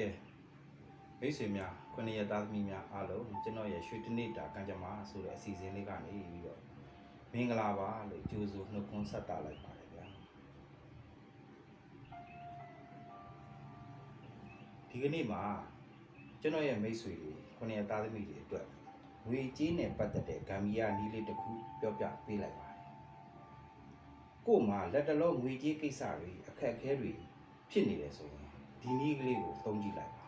ကဲမိတ်ဆွေများခုနှစ်ရက်သားသမီးများအားလုံးကျွန်တော်ရဲ့ရွှေတနေ့တာကံကြမ္မာဆိုတဲ့အစီအစဉ်လေးကနေပြီးတော့မင်္ဂလာပါလို့ကြိုးဆိုနှုတ်ခွန်းဆက်တာလိုက်ပါတယ်ဗျာဒီကနေ့မှာကျွန်တော်ရဲ့မိတ်ဆွေတွေခုနှစ်ရက်သားသမီးတွေအတွက်ငွေကြေးနဲ့ပတ်သက်တဲ့ဂမ်ဘီယာနီးလေးတစ်ခုပြောပြပေးလိုက်ပါတယ်ကို့မှာလက်တလုံးငွေကြေးကိစ္စတွေအခက်အခဲတွေဖြစ်နေတယ်ဆိုရင်ဒီနည်းကလေးကိုသုံးကြည့်လိုက်ပါ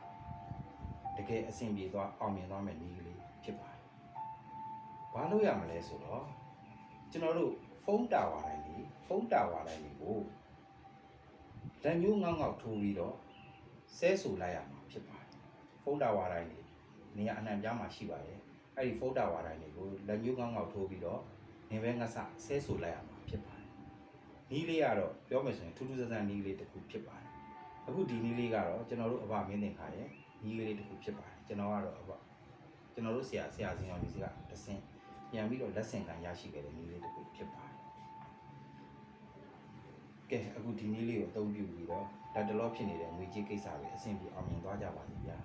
တကယ်အဆင်ပြေသွားအောင်မြင်သွားမယ့်နည်းကလေးဖြစ်ပါတယ်။ဘာလို့ရမလဲဆိုတော့ကျွန်တော်တို့ဖုန်းတာဝါတိုင်းကိုလက်ညှိုးငေါက်ထိုးပြီးတော့ဆဲဆိုလိုက်ရမှာဖြစ်ပါတယ်။ဖုန်းတာဝါတိုင်းနေရာအနှံ့ပြားမှာရှိပါတယ်။အဲ့ဒီဖုန်းတာဝါတိုင်းကိုလက်ညှိုးငေါက်ထိုးပြီးတော့နေဘဲငါဆဆဲဆိုလိုက်ရမှာဖြစ်ပါတယ်။နည်းလေးကတော့ပြောမယ်ဆိုရင်ထူးထူးဆန်းဆန်းနည်းလေးတစ်ခုဖြစ်ပါတယ်။အခုဒီနည်းလေးကတော့ကျွန်တော်တို့အဘမင်းသင်္ခါရဲ့နည်းကလေးတစ်ခုဖြစ်ပါတယ်ကျွန်တော်ကတော့ကျွန်တော်တို့ဆရာစင်အောင်ဒီစီကတဆင့်ပြန်ပြီးတော့လက်ဆင့်ခံရရှိခဲ့တဲ့နည်းလေးတစ်ခုဖြစ်ပါတယ်ကဲအခုဒီနည်းလေးကိုအသုံးပြုပြီးတော့လက်တလောဖြစ်နေတဲ့ငွေကြေးကိစ္စတွေအဆင်ပြေအောင်မြင်သွားကြပါစေဗျာ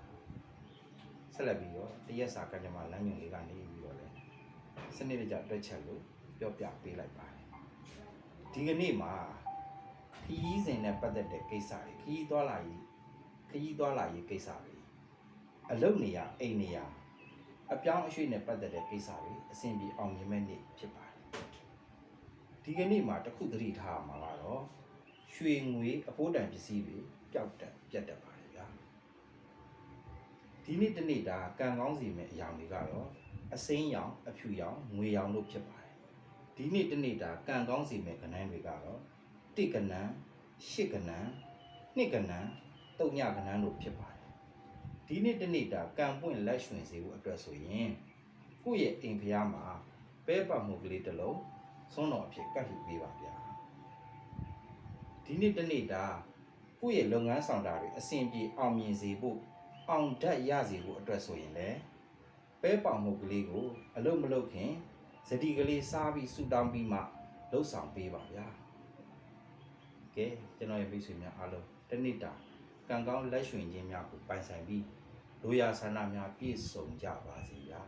ဆက်လက်ပြီးတော့တရက်စာကံကြမ္မာလမ်းညွှန်လေးကနေပြီးတော့လည်းစနစ်တကျတွက်ချက်လို့ပြောပြပေးလိုက်ပါတယ်ဒီကနေ့မှာခရီးစဉ်နဲ့ပတ်သက်တဲ့ကိစ္စတွေခရီးသွားလာရေးကိစ္စတွေအလုပ်နေရအိမ်နေရအပြောင်းအရွှေ့နဲ့ပတ်သက်တဲ့ကိစ္စတွေအဆင်ပြေအောင်မြင်မဲ့နေ့ဖြစ်ပါတယ်ဒီကနေ့မှာတစ်ခုသတိထားရမှာကတော့ရွှေငွေအဖိုးတန်ပစ္စည်းတွေပျောက်တတ်ပြတ်တတ်ပါတယ်ဗျာဒီနေ့တနေ့ဒါကံကောင်းစီမဲ့အရာတွေကတော့အစိမ်းရောင်အဖြူရောင်ငွေရောင်တို့ဖြစ်ပါတယ်ဒီနေ့တနေ့ဒါကံကောင်းစီမဲ့ကဏ္ဍတွေကတော့တိကဏ္ဍရှစ်ကဏ္ဍနှစ်ကဏ္ဍတုံညကဏ္ဍတို့ဖြစ်ပါတယ်ဒီနေ့တနေ့တာကံပွင့်လက်ရွှင်စေဖို့အတွက်ဆိုရင်ကိုယ့်ရဲ့အိမ်ဖျားမှာပဲပတ်မှုကလေးတစ်လုံးစွန်းတော်အဖြစ်ကတ်လှူပေးပါဗျာဒီနေ့တနေ့တာကိုယ့်ရဲ့လုပ်ငန်းဆောင်တာတွေအဆင်ပြေအောင်မြင်စေဖို့အောင်ဓာတ်ရစေဖို့အတွက်ဆိုရင်လည်းပဲပောင်မှုကလေးကိုအလုပ်မလုပ်ခင်ဇတိကလေးစားပြီးဆူတောင်းပြီးမှလှုပ်ဆောင်ပေးပါဗျာကဲကျွန်တော်ရဲ့မိတ်ဆွေများအားလုံးတနေ့တာကံကောင်းလက်ရွှင်ခြင်းများကိုပိုင်ဆိုင်ပြီးလိုရာဆန္ဒများပြည့်စုံကြပါစေဗျာ